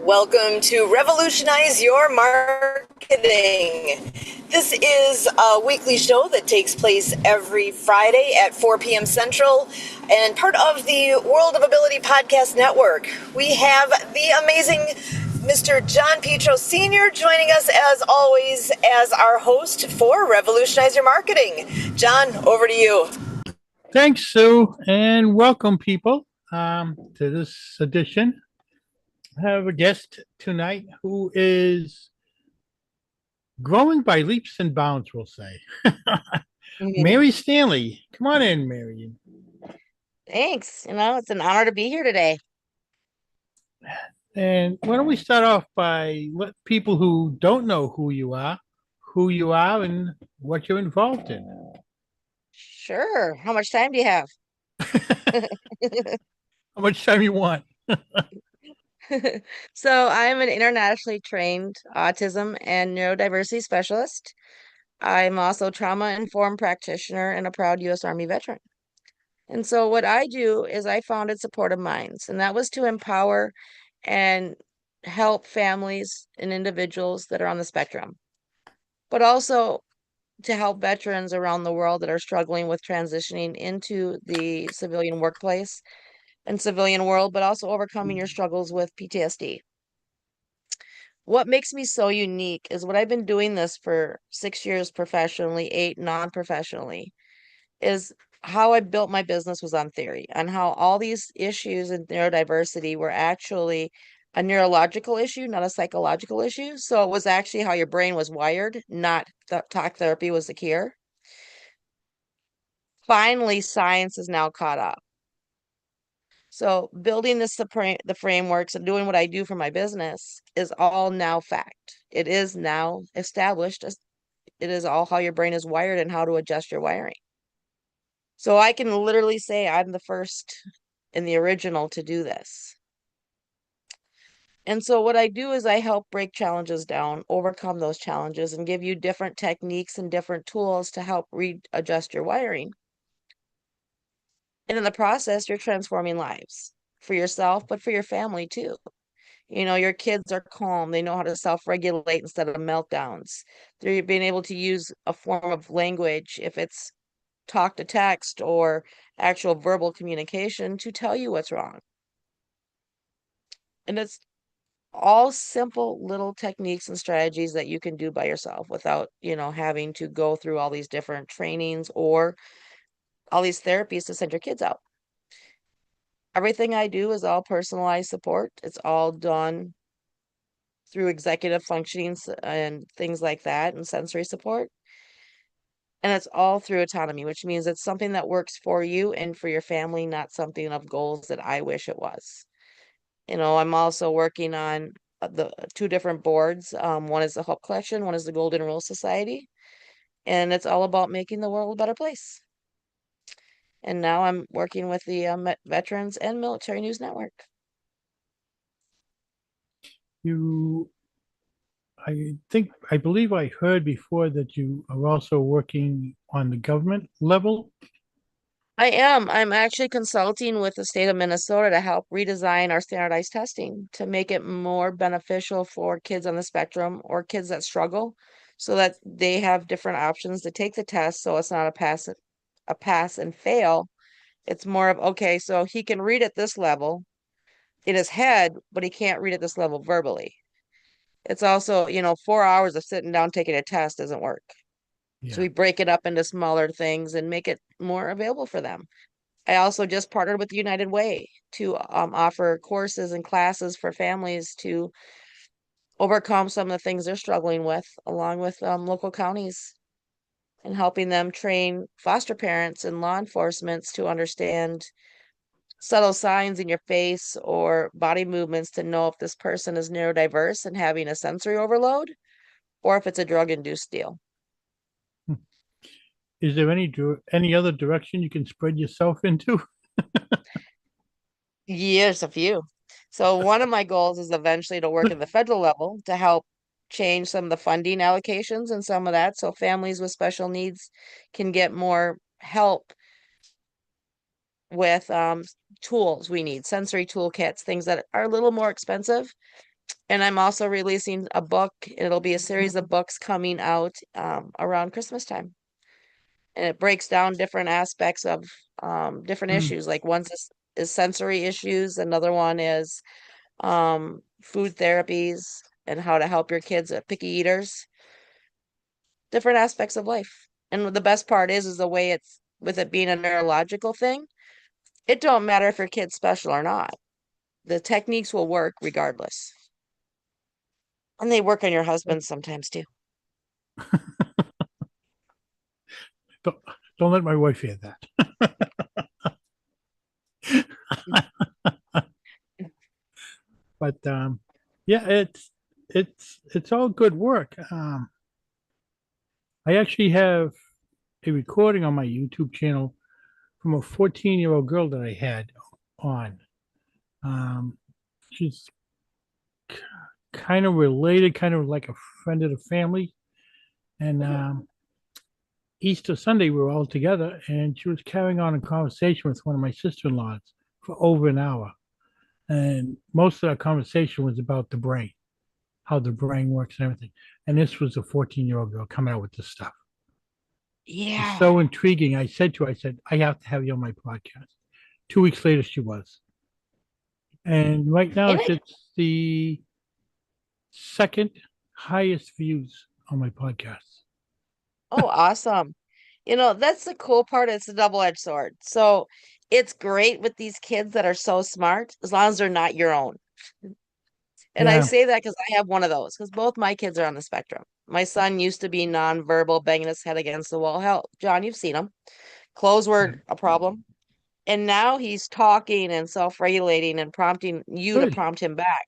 Welcome to Revolutionize Your Marketing. This is a weekly show that takes place every Friday at 4 p.m. Central and part of the World of Ability Podcast Network. We have the amazing Mr. John Petro Sr. joining us as always as our host for Revolutionize Your Marketing. John, over to you. Thanks, Sue, and welcome, people, to this edition. I have a guest tonight who is growing by leaps and bounds, we'll say. Mary Stanley. Come on in, Mary. Thanks. It's an honor to be here today. And why don't we start off by let people who don't know who you are, and what you're involved in. Sure. How much time do you have? How much time you want? So I'm an internationally trained autism and neurodiversity specialist. I'm also trauma-informed practitioner and a proud U.S. Army veteran. And so what I do is I founded Supportive Minds, and that was to empower and help families and individuals that are on the spectrum, but also to help veterans around the world that are struggling with transitioning into the civilian workplace and civilian world, but also overcoming your struggles with PTSD. What makes me so unique is what I've been doing this for 6 years professionally, 8 non-professionally, is how I built my business was on theory, on how all these issues in neurodiversity were actually a neurological issue, not a psychological issue. So it was actually how your brain was wired, not talk therapy was the cure. Finally, science is now caught up. So building the frameworks and doing what I do for my business is all now fact. It is now established. It is all how your brain is wired and how to adjust your wiring. So I can literally say I'm the first and the original to do this. And so what I do is I help break challenges down, overcome those challenges, and give you different techniques and different tools to help readjust your wiring. And in the process, you're transforming lives for yourself, but for your family too. Your kids are calm. They know how to self-regulate instead of meltdowns. They're being able to use a form of language, if it's talk to text or actual verbal communication, to tell you what's wrong. And it's all simple little techniques and strategies that you can do by yourself without, having to go through all these different trainings or all these therapies to send your kids out. Everything I do is all personalized support. It's all done through executive functionings and things like that and sensory support. And it's all through autonomy, which means it's something that works for you and for your family, not something of goals that I wish it was. I'm also working on the 2 different boards. One is the Hope Collection, one is the Golden Rule Society, and it's all about making the world a better place. And now I'm working with the Veterans and Military News Network. I believe I heard before that you are also working on the government level. I am. I'm actually consulting with the state of Minnesota to help redesign our standardized testing to make it more beneficial for kids on the spectrum or kids that struggle, so that they have different options to take the test. So it's not a pass and fail. It's more of, okay, so he can read at this level in his head, but he can't read at this level verbally. It's also, 4 hours of sitting down taking a test doesn't work. So we break it up into smaller things and make it more available for them. I also just partnered with United Way to offer courses and classes for families to overcome some of the things they're struggling with, along with local counties, and helping them train foster parents and law enforcement to understand subtle signs in your face or body movements to know if this person is neurodiverse and having a sensory overload, or if it's a drug-induced deal. Is there any other direction you can spread yourself into? Yes, a few. So one of my goals is eventually to work at the federal level to help change some of the funding allocations and some of that, so families with special needs can get more help with tools we need, sensory toolkits, things that are a little more expensive, And I'm also releasing a book. It'll be a series of books coming out around Christmas time. And it breaks down different aspects of different Mm. issues. Like is sensory issues, another one is food therapies and how to help your kids picky eaters, different aspects of life. And the best part is the way it's with it being a neurological thing, it don't matter if your kid's special or not. The techniques will work regardless. And they work on your husband sometimes too. Don't, don't let my wife hear that. But yeah, it's all good work. I actually have a recording on my YouTube channel from a 14-year-old girl that I had on. She's kind of related, kind of like a friend of the family. And Easter Sunday, we were all together, and she was carrying on a conversation with one of my sister-in-laws for over an hour. And most of that conversation was about the brain, how the brain works and everything. And this was a 14-year-old girl coming out with this stuff. It's Yeah. so intriguing. I said to her, I said, I have to have you on my podcast. 2 weeks later, she was. And right now, And it, it's the second highest views on my podcast. oh, awesome. That's the cool part. It's a double-edged sword. So it's great with these kids that are so smart, as long as they're not your own. And I Yeah, say that because I have one of those, because both my kids are on the spectrum. My son used to be nonverbal, banging his head against the wall. Hell, John, you've seen him. Clothes were a problem. And now he's talking and self-regulating and prompting you to good, prompt him back.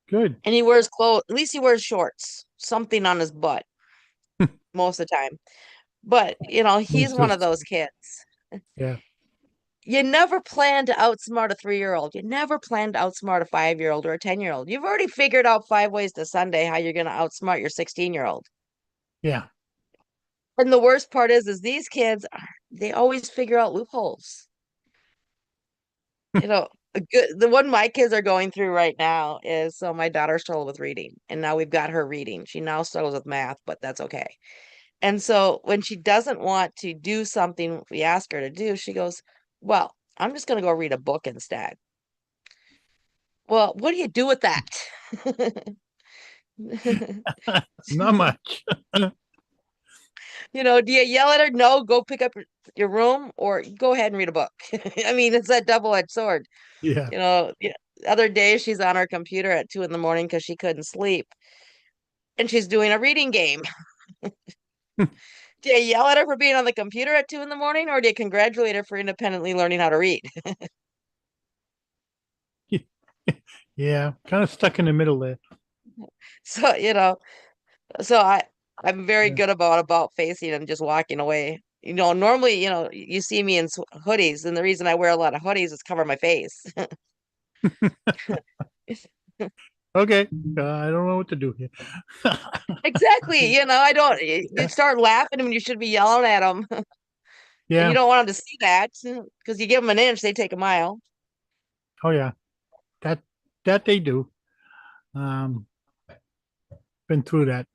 good. And he wears clothes, at least he wears shorts, something on his butt most of the time. But, Me he's one too. of those kids. Yeah. You never plan to outsmart a 3-year-old. You never plan to outsmart a 5-year-old or a 10-year-old. You've already figured out 5 ways to Sunday how you're going to outsmart your 16-year-old. Yeah. And the worst part is these kids, they always figure out loopholes. The one my kids are going through right now is, so my daughter struggled with reading, and now we've got her reading. She now struggles with math, but that's okay. And so when she doesn't want to do something we ask her to do, she goes, well, I'm just going to go read a book instead. Well, what do you do with that? Not much. Do you yell at her? No, go pick up your room, or go ahead and read a book. I mean, it's that double-edged sword. Yeah. The other day she's on her computer at 2 in the morning because she couldn't sleep, and she's doing a reading game. Do you yell at her for being on the computer at 2 in the morning, or do you congratulate her for independently learning how to read? Yeah. Kind of stuck in the middle there. So, so I'm very Yeah. good about facing and just walking away. Normally, you see me in hoodies, and the reason I wear a lot of hoodies is cover my face. Okay. I don't know what to do here. Exactly. I don't, you Yeah. start laughing when you should be yelling at them, and you Yeah. don't want them to see that because you give them an inch, they take a mile. Oh yeah. That that they do. Um, been through that.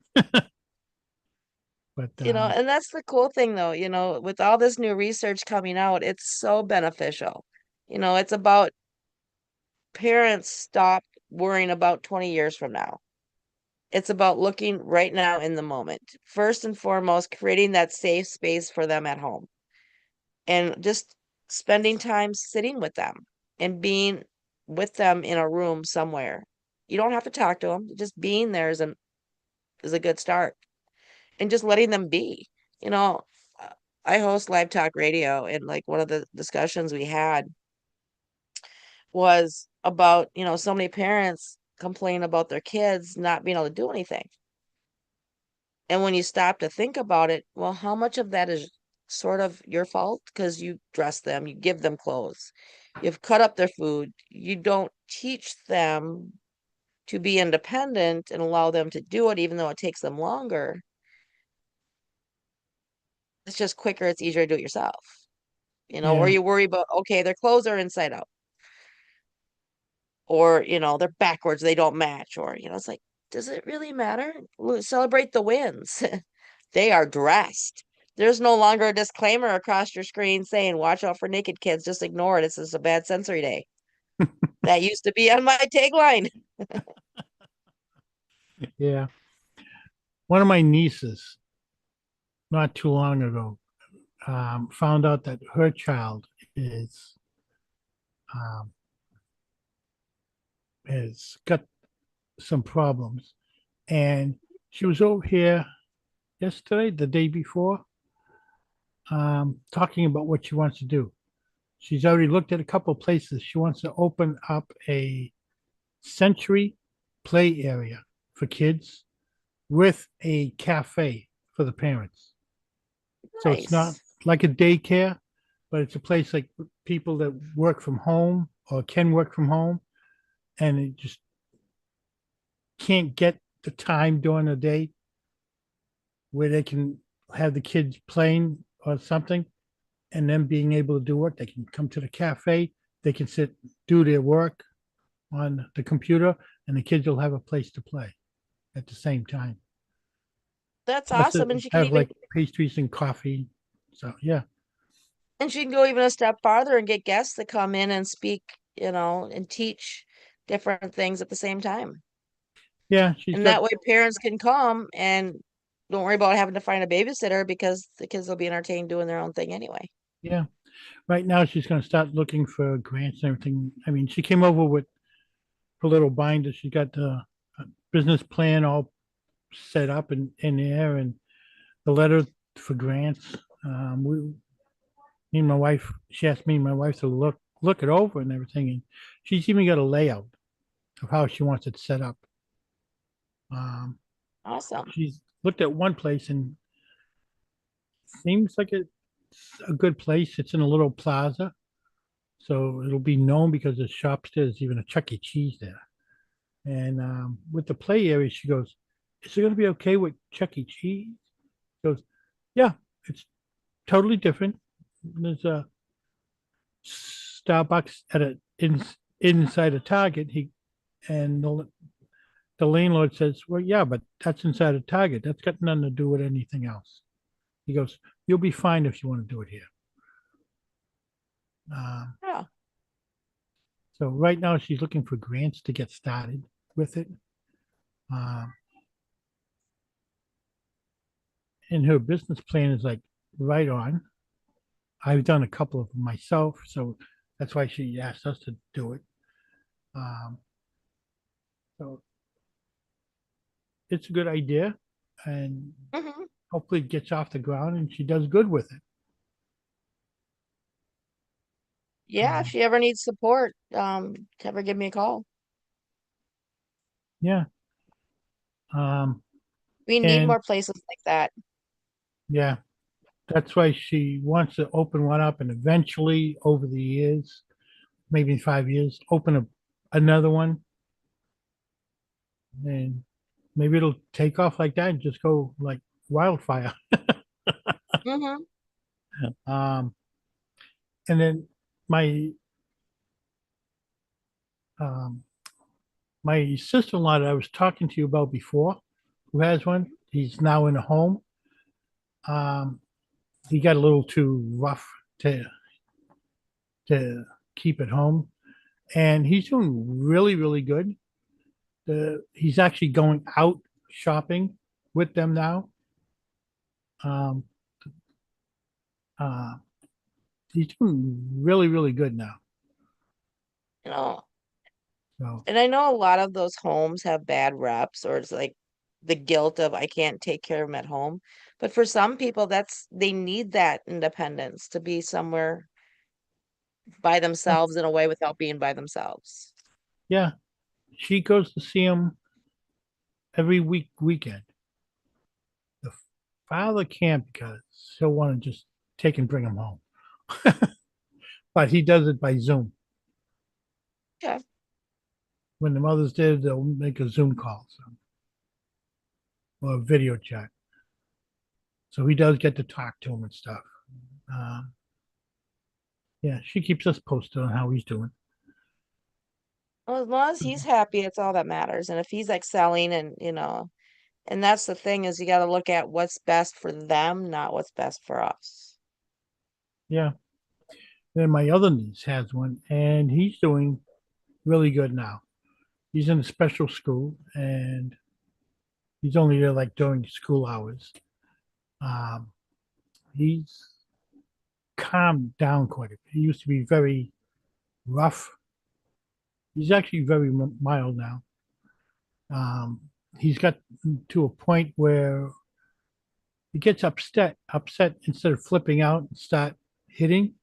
But And that's the cool thing though, with all this new research coming out, it's so beneficial. It's about parents stop worrying about 20 years from now. It's about looking right now in the moment. First and foremost, creating that safe space for them at home and just spending time sitting with them and being with them in a room somewhere. You don't have to talk to them. Just being there is a good start, and just letting them be. You know, uh, I host live talk radio, and like one of the discussions we had was about, so many parents complain about their kids not being able to do anything. And when you stop to think about it, well, how much of that is sort of your fault? Because you dress them, you give them clothes, you've cut up their food, you don't teach them to be independent and allow them to do it, even though it takes them longer. It's just quicker, it's easier to do it yourself, or yeah. you worry about, okay, their clothes are inside out. or, they're backwards, they don't match, or, it's like, does it really matter? Celebrate the wins. They are dressed. There's no longer a disclaimer across your screen saying, watch out for naked kids. Just ignore it. It's just a bad sensory day. That used to be on my tagline. Yeah. One of my nieces, not too long ago, found out that her child is um, has got some problems, and she was over here yesterday, the day before, talking about what she wants to do. She's already looked at a couple of places. She wants to open up a sensory play area for kids with a cafe for the parents. So it's not Nice. like a daycare, but it's a place like people that work from home or can work from home and it just can't get the time during the day where they can have the kids playing or something and then being able to do work. They can come to the cafe, they can sit, do their work on the computer, and the kids will have a place to play at the same time. That's Plus, awesome. And have like pastries and coffee. So, yeah. she can go even a step farther and get guests to come in and speak, and teach different things at the same time. Yeah, she's And got, that way parents can come and don't worry about having to find a babysitter because the kids will be entertained doing their own thing anyway. yeah. Right now, she's going to start looking for grants and everything. I mean, she came over with her little binder. She got the business plan all set up in there and the letter for grants. Me and my wife, she asked me and my wife to look it over and everything. And she's even got a layout of how she wants it set up. Um, Awesome. she's looked at one place and seems like it's a good place. It's in a little plaza. So it'll be known because the shops, there's even a Chuck E. Cheese there. And with the play area, she goes, is it going to be okay with Chuck E. Cheese? She goes, yeah, it's totally different. There's a Starbucks at inside a Target. And the landlord says, well, yeah, but that's inside a Target. That's got nothing to do with anything else. He goes, you'll be fine if you want to do it here. Yeah. So right now she's looking for grants to get started with it. Um, and her business plan is like right on. I've done a couple of them myself, so that's why she asked us to do it. Um, so it's a good idea, and Hmm. hopefully it gets off the ground and she does good with it. Yeah. If she ever needs support, have her give me a call. Yeah. Um, We need and more places like that. yeah, that's why she wants to open one up and eventually over the years, maybe in 5 years, open another one and maybe it'll take off like that and just go like wildfire. Hmm. Um, and then my um, my sister-in-law that I was talking to you about before, who has one, he's now in a home. Um, he got a little too rough to to keep at home, and he's doing really really good. He's actually going out shopping with them now. Um, uh, he's doing really really good now. You know, So and I know a lot of those homes have bad reps, or it's like the guilt of I can't take care of them at home. But for some people, they need that independence to be somewhere by yeah, themselves in a way without being by themselves. yeah, she goes to see him every weekend. The father can't because he'll want to just take and bring him home. But he does it by Zoom. Okay. When the mother's there, they'll make a Zoom call or a video chat. So he does get to talk to him and stuff. Um, yeah, she keeps us posted on how he's doing. Well, as long as he's happy, it's all that matters. And if he's excelling and, and that's the thing is you got to look at what's best for them, not what's best for us. Yeah. Then my other niece has one, and he's doing really good now. He's in a special school, and he's only there like during school hours. Um, he's calmed down quite a bit. He used to be very rough. He's actually very mild now. Um, he's got to a point where he gets upset instead of flipping out and start hitting.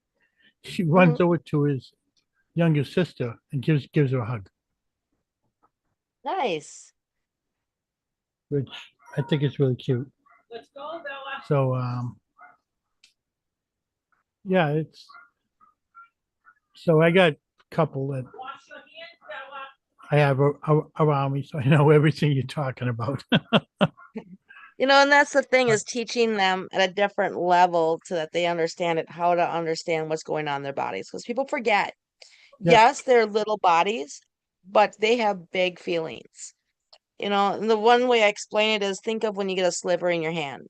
He Hmm. runs over to his younger sister and gives her a hug, Nice. which I think is really cute. So yeah, it's so I got a couple that I have around me, so I know everything you're talking about. And that's the thing is teaching them at a different level so that they understand it, how to understand what's going on in their bodies. Because people forget, Yeah. yes, they're little bodies, but they have big feelings. And the one way I explain it is think of when you get a sliver in your hand.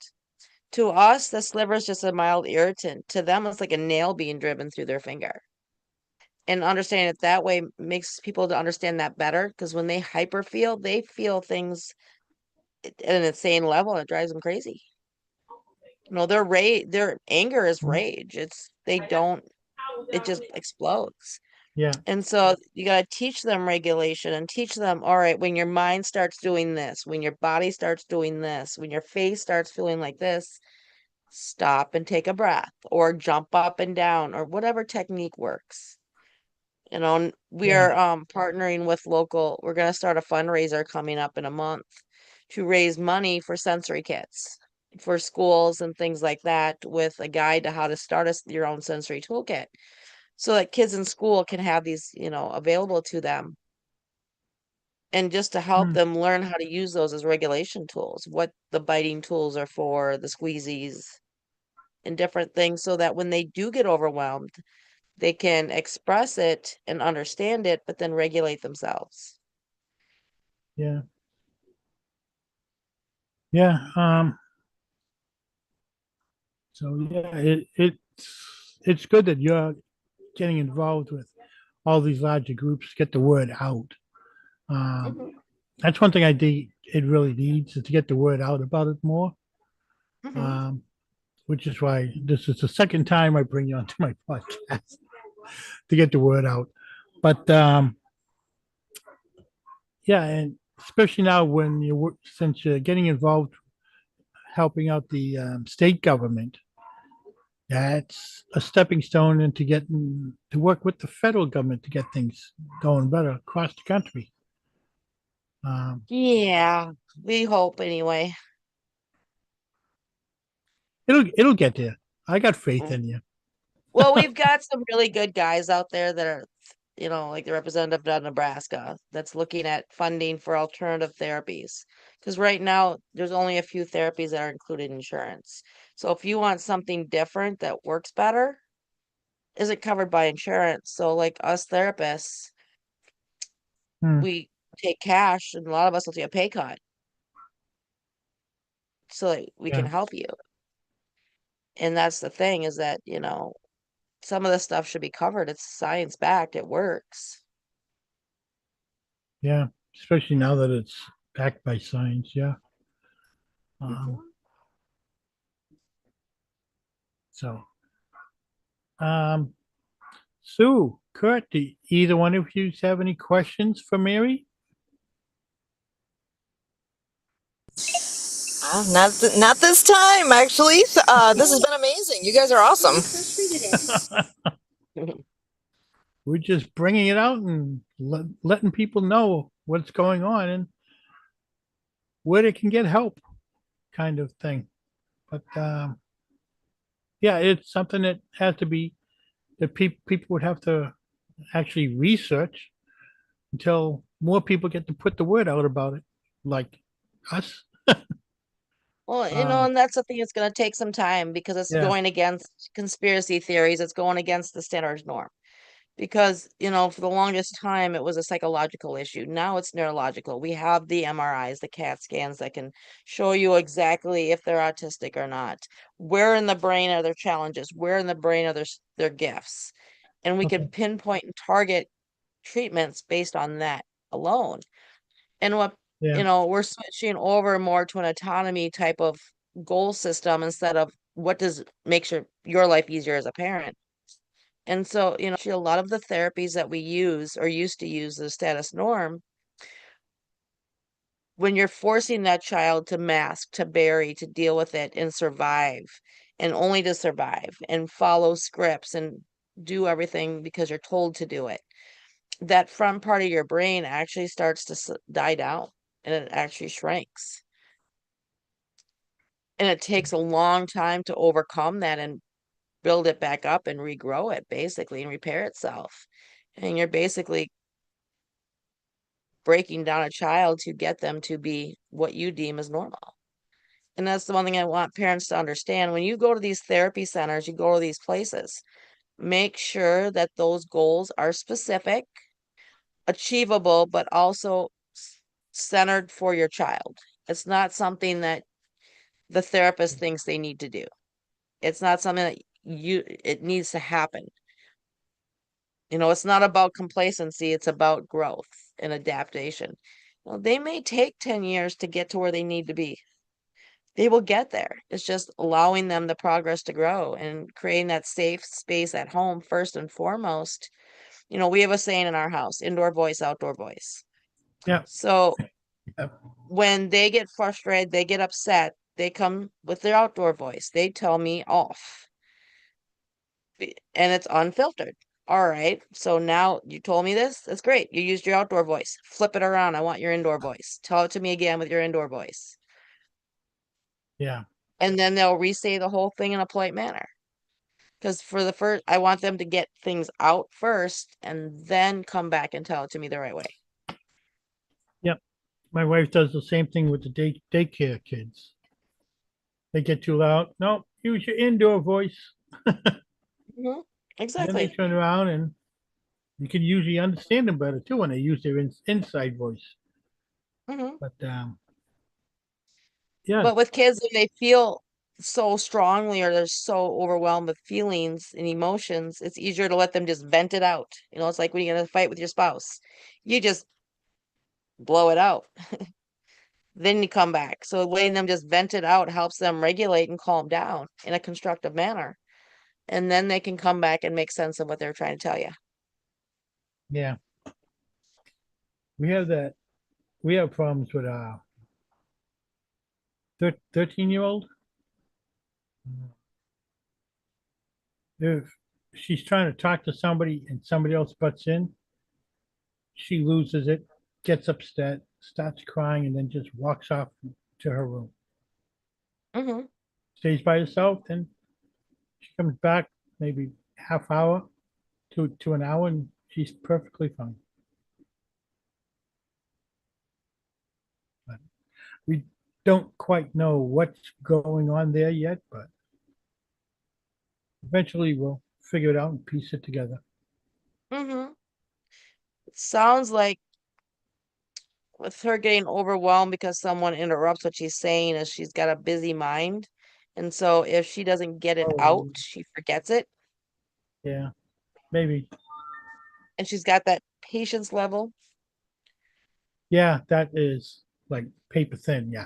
To us, the sliver is just a mild irritant. To them, it's like a nail being driven through their finger. And understanding it that way makes people to understand that better because when they hyper feel, they feel things at an insane level and it drives them crazy. Their anger is Mhm. rage. They don't, it just explodes. Yeah. And so you got to teach them regulation and teach them, all right, when your mind starts doing this, when your body starts doing this, when your face starts feeling like this, stop and take a breath or jump up and down or whatever technique works. And we Yeah. are partnering with we're going to start a fundraiser coming up in a month to raise money for sensory kits for schools and things like that with a guide to how to start your own sensory toolkit so that kids in school can have these, available to them and just to help Mm, them learn how to use those as regulation tools, what the biting tools are for, the squeezies and different things so that when they do get overwhelmed, they can express it and understand it, but then regulate themselves. yeah. Yeah. So yeah, it's good that you're getting involved with all these larger groups, get the word out. Um, Hmm. that's one thing I think it really needs is to get the word out about it more. Hmm. Um, which is why this is the second time I bring you onto my podcast to get the word out. But yeah, and especially now when you work, since you're getting involved helping out the state government, that's a stepping stone into getting to work with the federal government to get things going better across the country. Um, Yeah, we hope anyway. it'll get there. I got faith Mm. in you. Well, we've got some really good guys out there that are, like the representative of Nebraska that's looking at funding for alternative therapies. Because right now, there's only a few therapies that are included in insurance. So if you want something different that works better, isn't covered by insurance. So like us therapists, Hmm, we take cash and a lot of us will take a pay cut so that we can yeah, help you. And that's the thing is that, some of this stuff should be covered. It's science backed. It works. yeah. Especially now that it's backed by science. Yeah. Um, Mhm. so, um, Sue, Kurt, do either one of you have any questions for Mary? Not this time, actually. This has been amazing. You guys are awesome. We're just bringing it out and letting people know what's going on and where they can get help, kind of thing. But yeah, it's something that has to be that people would have to actually research until more people get to put the word out about it, like us. Well, Um, and that's the thing. It's going to take some time because it's yeah, going against conspiracy theories. It's going against the standard norm. because, for the longest time it was a psychological issue. Now it's neurological. We have the MRIs, the CAT scans that can show you exactly if they're autistic or not. Where in the brain are their challenges? Where in the brain are their gifts? And we can Okay. pinpoint and target treatments based on that alone. And Yeah. we're switching over more to an autonomy type of goal system instead of what does makes your life easier as a parent. And so, actually a lot of the therapies that we use or used to use the status norm, when you're forcing that child to mask, to bury, to deal with it and survive, and only to survive and follow scripts and do everything because you're told to do it, that front part of your brain actually starts to die down and it actually shrinks. And it takes a long time to overcome that and build it back up and regrow it basically and repair itself. And you're basically breaking down a child to get them to be what you deem as normal. And that's the one thing I want parents to understand. When you go to these therapy centers, you go to these places, make sure that those goals are specific, achievable, but also centered for your child. It's not something that the therapist thinks they need to do. It's not something that it needs to happen. It's not about complacency, it's about growth and adaptation. Well, they may take 10 years to get to where they need to be. They will get there. It's just allowing them the progress to grow and creating that safe space at home first and foremost. We have a saying in our house, indoor voice, outdoor voice. Yeah. So Yeah. when they get frustrated, they get upset, they come with their outdoor voice. They tell me off. And it's unfiltered. All right. So now you told me this. That's great. You used your outdoor voice. Flip it around. I want your indoor voice. Tell it to me again with your indoor voice. Yeah. And then they'll re-say the whole thing in a polite manner. Because for the first, I want them to get things out first and then come back and tell it to me the right way. Yep. My wife does the same thing with the daycare kids. They get too loud. No, use your indoor voice. Hmm. And then they Exactly. turn around and you can usually understand them better too when they use their inside voice. Hmm. But yeah, But with kids, when they feel so strongly or they're so overwhelmed with feelings and emotions, it's easier to let them just vent it out. It's like when you're in a fight with your spouse, you just blow it out. Then you come back. So letting them just vent it out helps them regulate and calm down in a constructive manner. And then they can come back and make sense of what they're trying to tell you. yeah. We have that. We have problems with our 13-year-old. If she's trying to talk to somebody and somebody else butts in, she loses it, gets upset, starts crying, and then just walks off to her room. Hmm. Stays by herself, then she comes back maybe half hour to an hour, and she's perfectly fine. But we don't quite know what's going on there yet, but eventually we'll figure it out and piece it together. Hmm. It sounds like with her getting overwhelmed because someone interrupts what she's saying is she's got a busy mind. And so if she doesn't get it out, Oh, she forgets it. yeah, maybe. And she's got that patience level. Yeah, that is like paper thin. Yeah.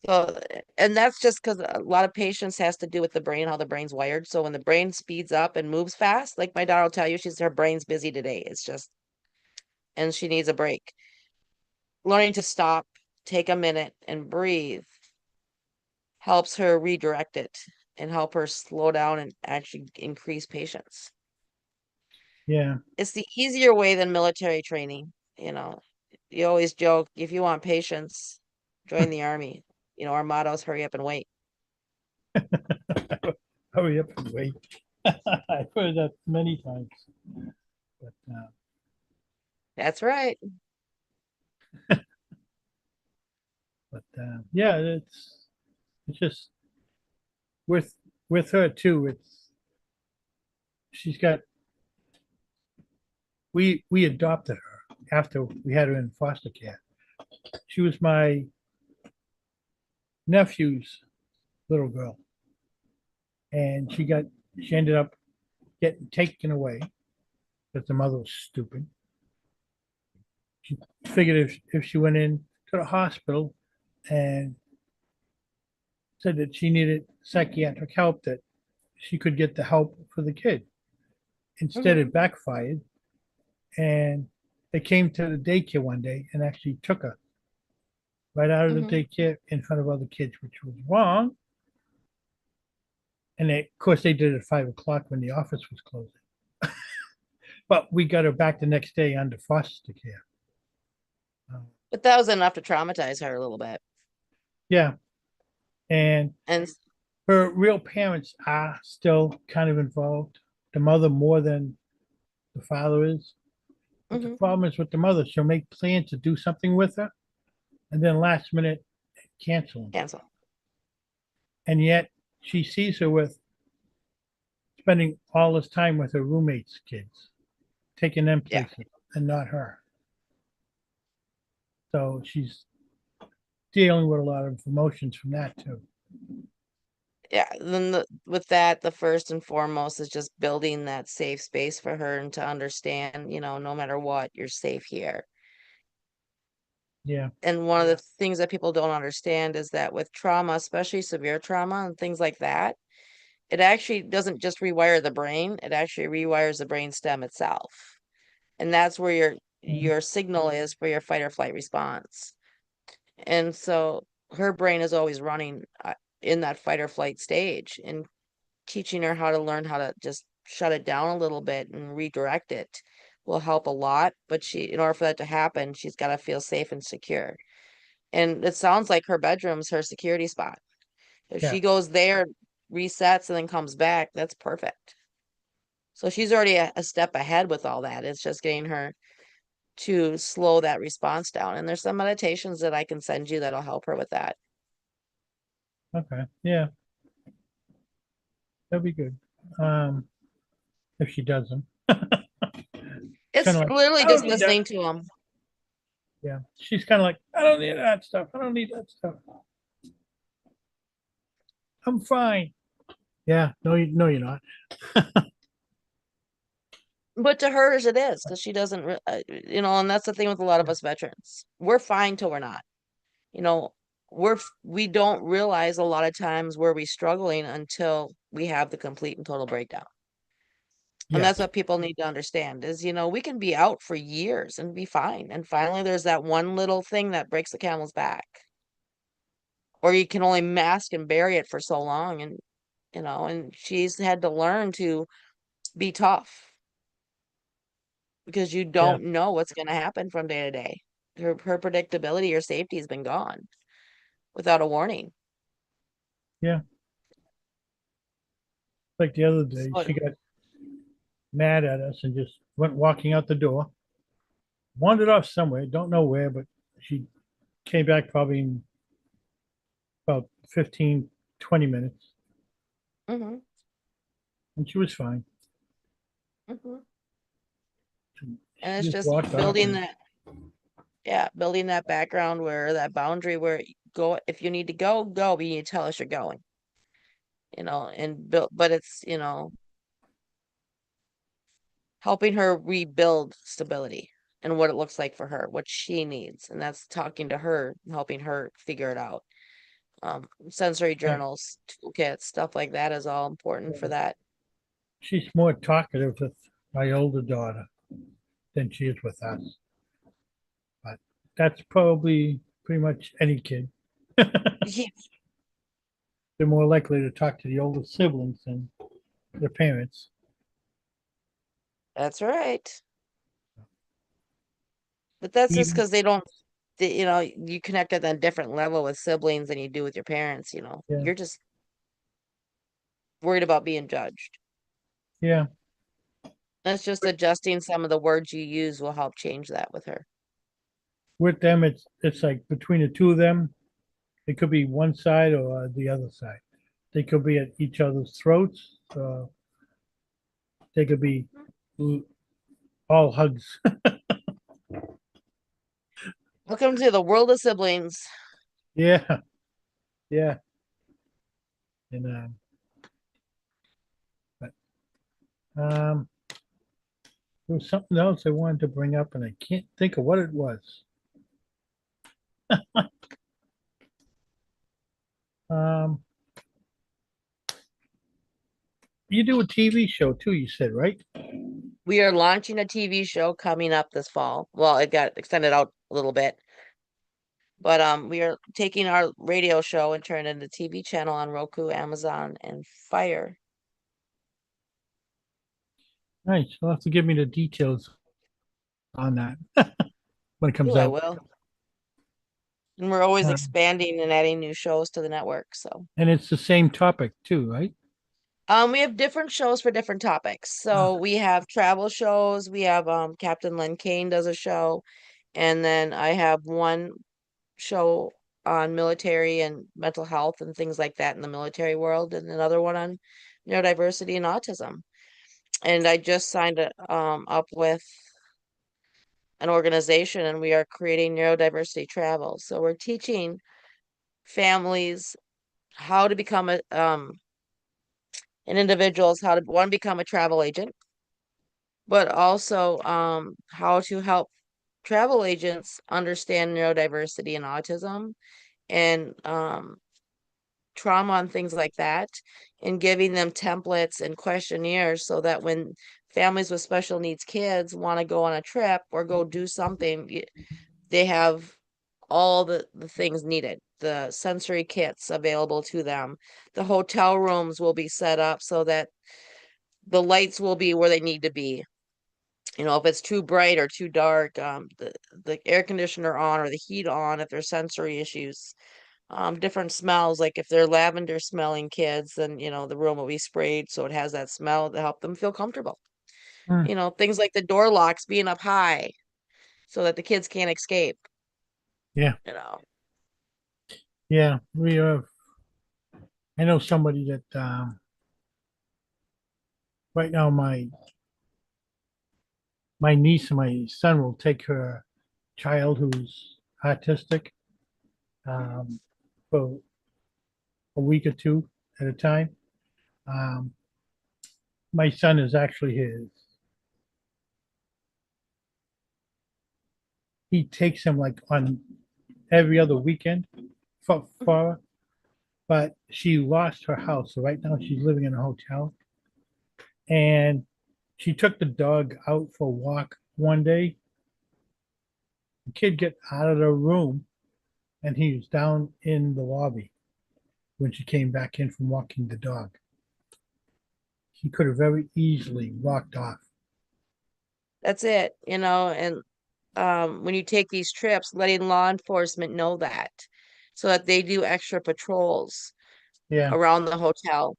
So, and that's just because a lot of patience has to do with the brain, how the brain's wired. So when the brain speeds up and moves fast, like my daughter will tell you, her brain's busy today. It's just, and she needs a break. Learning to stop, take a minute and breathe helps her redirect it and help her slow down and actually increase patience. Yeah. It's the easier way than military training. You know, you always joke, if you want patience, join the army. Our motto is hurry up and wait. Hurry up and wait. I've heard that many times. But That's right. yeah, it's just with her too. She's got we adopted her after we had her in foster care. She was my nephew's little girl, and she ended up getting taken away because the mother was stupid. She figured if she went in to the hospital and said that she needed psychiatric help, that she could get the help for the kid. Instead, it backfired, and they came to the daycare one day and actually took her right out of the daycare in front of other kids, which was wrong. And of course, they did it at 5 o'clock when the office was closing. But we got her back the next day under foster care. But that was enough to traumatize her a little bit. Yeah. And And her real parents are still kind of involved. The mother more than the father is. But the problem is with the mother, she'll make plans to do something with her, and then last minute cancel them. cancel. And yet she sees her with spending all this time with her roommates' kids, taking them Yeah. places, and not her. So she's dealing with a lot of emotions from that too. Yeah, then with that, the first and foremost is just building that safe space for her and to understand, no matter what, you're safe here. Yeah. And one of the things that people don't understand is that with trauma, especially severe trauma and things like that, it actually doesn't just rewire the brain, it actually rewires the brain stem itself. And that's where your signal is for your fight or flight response. And so her brain is always running in that fight or flight stage, and teaching her how to learn how to just shut it down a little bit and redirect it will help a lot. But in order for that to happen, she's got to feel safe and secure. And it sounds like her bedroom's her security spot. If Yeah. she goes there, resets, and then comes back, that's perfect. So she's already a step ahead with all that. It's just getting her to slow that response down. And there's some meditations that I can send you that'll help her with that. Okay. Yeah. That'd be good. If she does them. It's kinda like, literally I don't just need that. listening to them. Yeah. She's kind of like, I don't need that stuff. I don't need that stuff. I'm fine. Yeah. No, you're not. But to hers, it is because she doesn't, and that's the thing with a lot of us veterans. We're fine till we're not. You know, we don't realize a lot of times where we're struggling until we have the complete and total breakdown. And Yeah. that's what people need to understand is, we can be out for years and be fine. And finally, there's that one little thing that breaks the camel's back. Or you can only mask and bury it for so long. And she's had to learn to be tough because you Yeah. don't know what's going to happen from day to day. Her predictability or safety has been gone without a warning. Yeah. Like the other day, So she got mad at us and just went walking out the door, wandered off somewhere, don't know where, but she came back probably in about 15, 20 minutes, hmm and she was fine. hmm And And she it's just just walked off. building And, that, yeah, building that background where that boundary where go if you need to go, but you need to tell us you're going. And build, but it's, helping her rebuild stability and what it looks like for her, what she needs. And that's talking to her, and helping her figure it out. Sensory yeah, journals, toolkits, stuff like that is all important for that. she's more talkative with my older daughter than she is with us. But that's probably pretty much any kid. Yeah, They're more likely to talk to the older siblings than their parents. that's right. But that's just Even, because they don't, you connect at a different level with siblings than you do with your parents. yeah, You're just worried about being judged. yeah. That's just adjusting some of the words you use will help change that with her. With them, it's like between the two of them, it could be one side or the other side. They could be at each other's throats. They could be all hugs. Welcome to the world of siblings. Yeah, yeah. And but there was something else I wanted to bring up, and I can't think of what it was. Um, you do a TV show too, you said, right? We are launching a TV show coming up this fall. Well, it got extended out a little bit, but we are taking our radio show and turning it into TV channel on Roku, Amazon, and Fire. Nice. You'll have to give me the details on that when it comes Ooh, I out. will. And we're always Uh, expanding and adding new shows to the network. So, and it's the same topic too, right? we have different shows for different topics. Uh, So we have travel shows. We have Captain Len Kane does a show, and then I have one show on military and mental health and things like that in the military world, and another one on neurodiversity and autism. And I just signed up with an organization, and we are creating neurodiversity travel. So we're teaching families how to become a and individuals how to one become a travel agent, but also how to help travel agents understand neurodiversity and autism and trauma and things like that, and giving them templates and questionnaires so that when families with special needs kids want to go on a trip or go do something, they have all the things needed, the sensory kits available to them. The hotel rooms will be set up so that the lights will be where they need to be. You know, if it's too bright or too dark, the air conditioner on or the heat on if there's sensory issues. Different smells, like if they're lavender smelling kids, then the room will be sprayed so it has that smell to help them feel comfortable. mm, Things like the door locks being up high so that the kids can't escape, yeah, you know. yeah. We have. I know somebody that right now my niece and my son will take her child who's autistic um, for a week or two at a time. Um, my son is actually his. He takes him like on every other weekend for her, but she lost her house. So right now she's living in a hotel. And she took the dog out for a walk one day. The kid get out of the room and he was down in the lobby when she came back in from walking the dog. He could have very easily walked off. That's it, and when you take these trips, letting law enforcement know that so that they do extra patrols Yeah, around the hotel.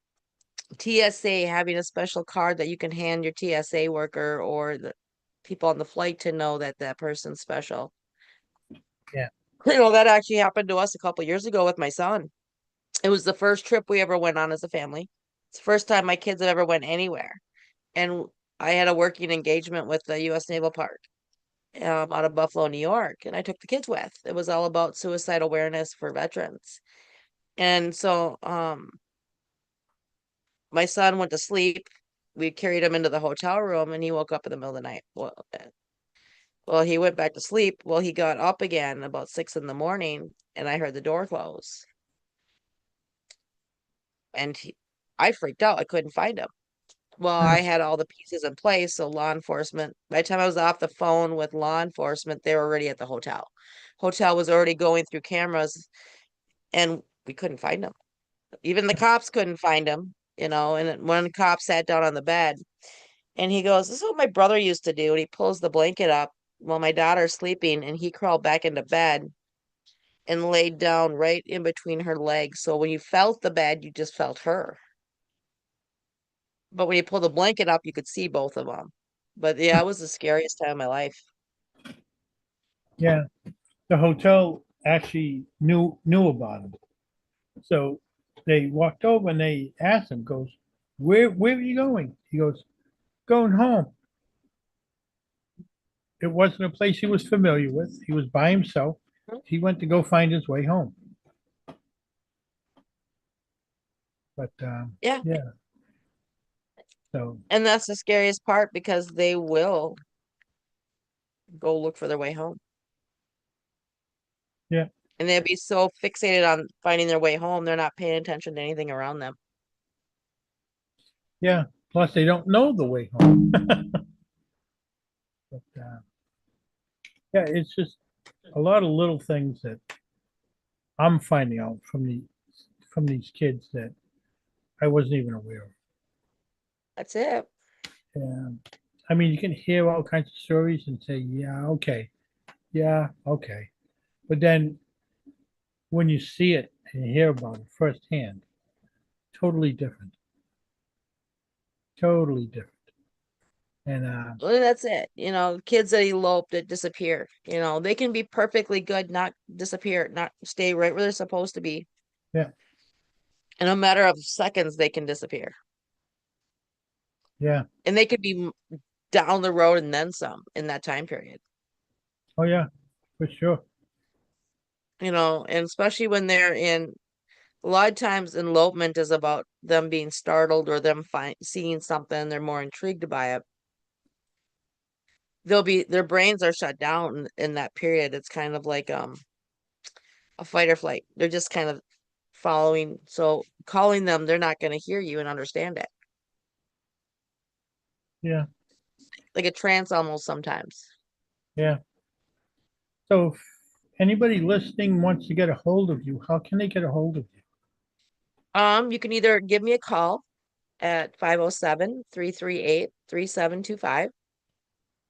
TSA having a special card that you can hand your TSA worker or the people on the flight to know that that person's special. yeah. That actually happened to us a couple years ago with my son. It was the first trip we ever went on as a family. It's the first time my kids have ever went anywhere. And I had a working engagement with the U.S. Naval Park out of Buffalo, New York, and I took the kids with. It was all about suicide awareness for veterans. And so my son went to sleep. We carried him into the hotel room and he woke up in the middle of the night. Well, he went back to sleep. Well, he got up again about 6 in the morning and I heard the door close. And I freaked out. I couldn't find him. Well, Mm, I had all the pieces in place. So law enforcement, by the time I was off the phone with law enforcement, they were already at the hotel. Hotel was already going through cameras and we couldn't find him. Even the cops couldn't find him, and one cop sat down on the bed and he goes, "This is what my brother used to do." And he pulls the blanket up while my daughter's sleeping and he crawled back into bed and laid down right in between her legs. So when you felt the bed, you just felt her. But when you pull the blanket up, you could see both of them. But yeah, it was the scariest time of my life. yeah. The hotel actually knew about him. So they walked over and they asked him, goes, where are you going? He goes, going home. it wasn't a place he was familiar with. He was by himself. He went to go find his way home. But Yeah. yeah, so And that's the scariest part because they will go look for their way home. yeah, And they'll be so fixated on finding their way home, they're not paying attention to anything around them. yeah. Plus, they don't know the way home. But yeah, it's just a lot of little things that I'm finding out from these kids that I wasn't even aware of. That's it. And I mean, you can hear all kinds of stories and say, yeah, okay. But then when you see it and hear about it firsthand, totally different. Totally different. And Well, that's it. Kids that elope that disappear. They can be perfectly good, not disappear, not stay right where they're supposed to be. yeah, In a matter of seconds, they can disappear. yeah. And they could be down the road and then some in that time period. Oh yeah, for sure. And especially when they're in a lot of times elopement is about them being startled or them seeing something, they're more intrigued by it. Their brains are shut down in that period. It's kind of like a fight or flight. They're just kind of following. So calling them, they're not going to hear you and understand it. Yeah, Like a trance almost sometimes. yeah. So if anybody listening wants to get a hold of you, how can they get a hold of you? You can either give me a call at 507-338-3725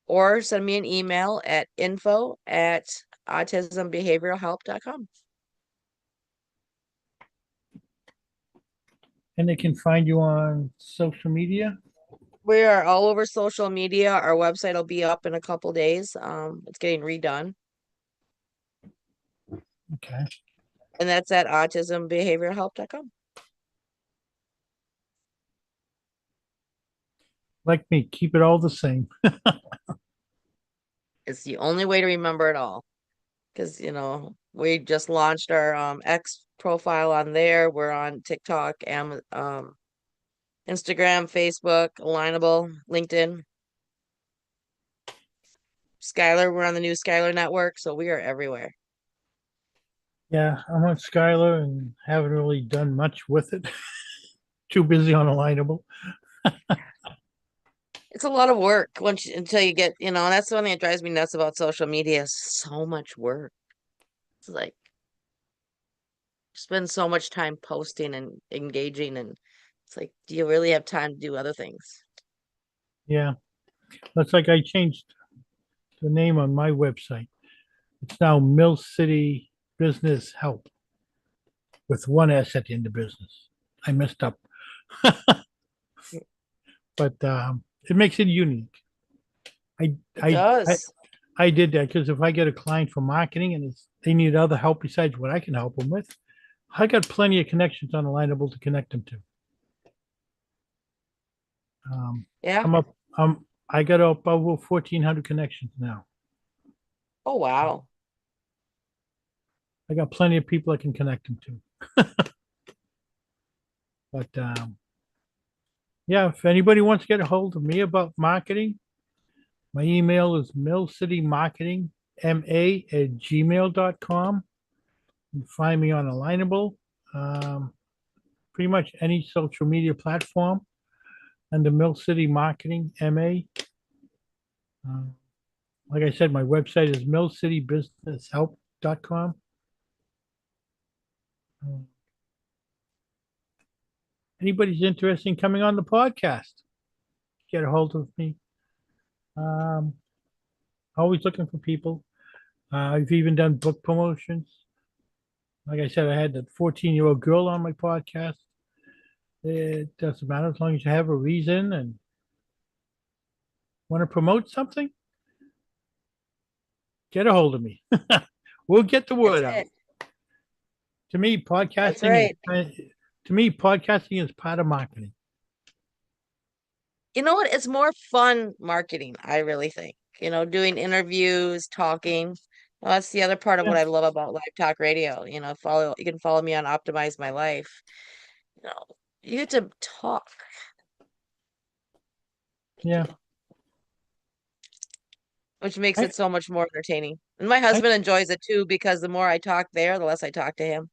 or send me an email at info@autismbehavioralhelp.com. And they can find you on social media. We are all over social media. Our website will be up in a couple days. It's getting redone. Okay. And that's at autismbehavioralhelp.com. Like me, keep it all the same. It's the only way to remember it all. Because, we just launched our X profile on there. We're on TikTok, Instagram, Facebook, Alignable, LinkedIn. Skylar, we're on the new Skylar network, so we are everywhere. Yeah, I'm on Skylar and haven't really done much with it. Too busy on Alignable. It's a lot of work until you get, and that's the one thing that drives me nuts about social media is so much work. It's like spend so much time posting and engaging, and it's like, do you really have time to do other things? Yeah. Looks like I changed the name on my website. It's now Mill City Business Help with one S at the end of business. I messed up. But it makes it unique. I It I I, does. I did that because if I get a client for marketing and they need other help besides what I can help them with, I got plenty of connections on Alignable to connect them to. Yeah. I'm up. I got up over 1,400 connections now. Oh, wow. I got plenty of people I can connect them to. But yeah, if anybody wants to get a hold of me about marketing, my email is millcitymarketingma@gmail.com. You can find me on Alignable, pretty much any social media platform under Mill City Marketing MA. Like I said, my website is millcitybusinesshelp.com. Anybody's interested in coming on the podcast, get a hold of me. Um, Always looking for people. I've even done book promotions. Like I said, I had the 14-year-old girl on my podcast. It doesn't matter as long as you have a reason and want to promote something, get a hold of me. We'll get the word out. It. To me, That's podcasting right. is to me, podcasting is part of marketing. You know what? It's more fun marketing, I really think. Doing interviews, talking. Well, that's the other part of Yeah. what I love about live talk radio. You can follow me on Optimize My Life. You know, you get to talk, Yeah. which makes I, it so much more entertaining. And my I, husband enjoys it too because the more I talk there, the less I talk to him.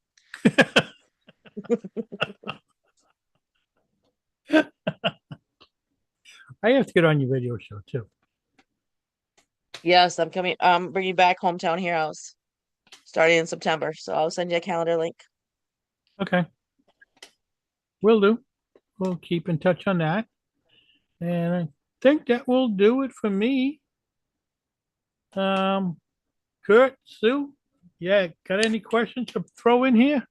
I have to get on your radio show too. Yes, I'm coming. Bringing back Hometown Heroes starting in September. So I'll send you a calendar link. Okay. Will do. We'll keep in touch on that. And I think that will do it for me. Kurt, Sue, yeah, got any questions to throw in here?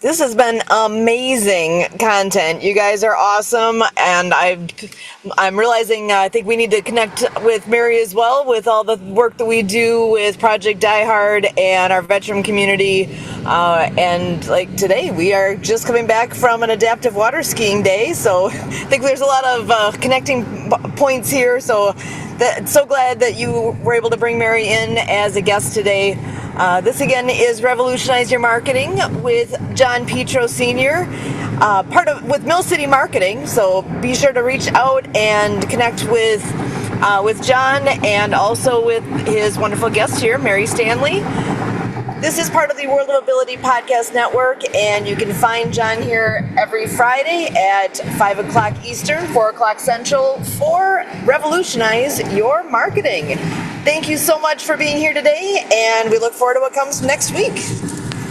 This has been amazing content. You guys are awesome, and I'm realizing I think we need to connect with Mary as well with all the work that we do with Project Die Hard and our veteran community. And like today, we are just coming back from an adaptive water skiing day, so I think there's a lot of connecting points here. So so glad that you were able to bring Mary in as a guest today. This again is Revolutionize Your Marketing with John Petro Sr., with Mill City Marketing. So be sure to reach out and connect with John and also with his wonderful guest here, Mary Stanley. This is part of the World of Ability Podcast Network, and you can find John here every Friday at 5 o'clock Eastern, 4 o'clock Central for Revolutionize Your Marketing. Thank you so much for being here today, and we look forward to what comes next week.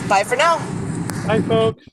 Bye for now. Bye, folks.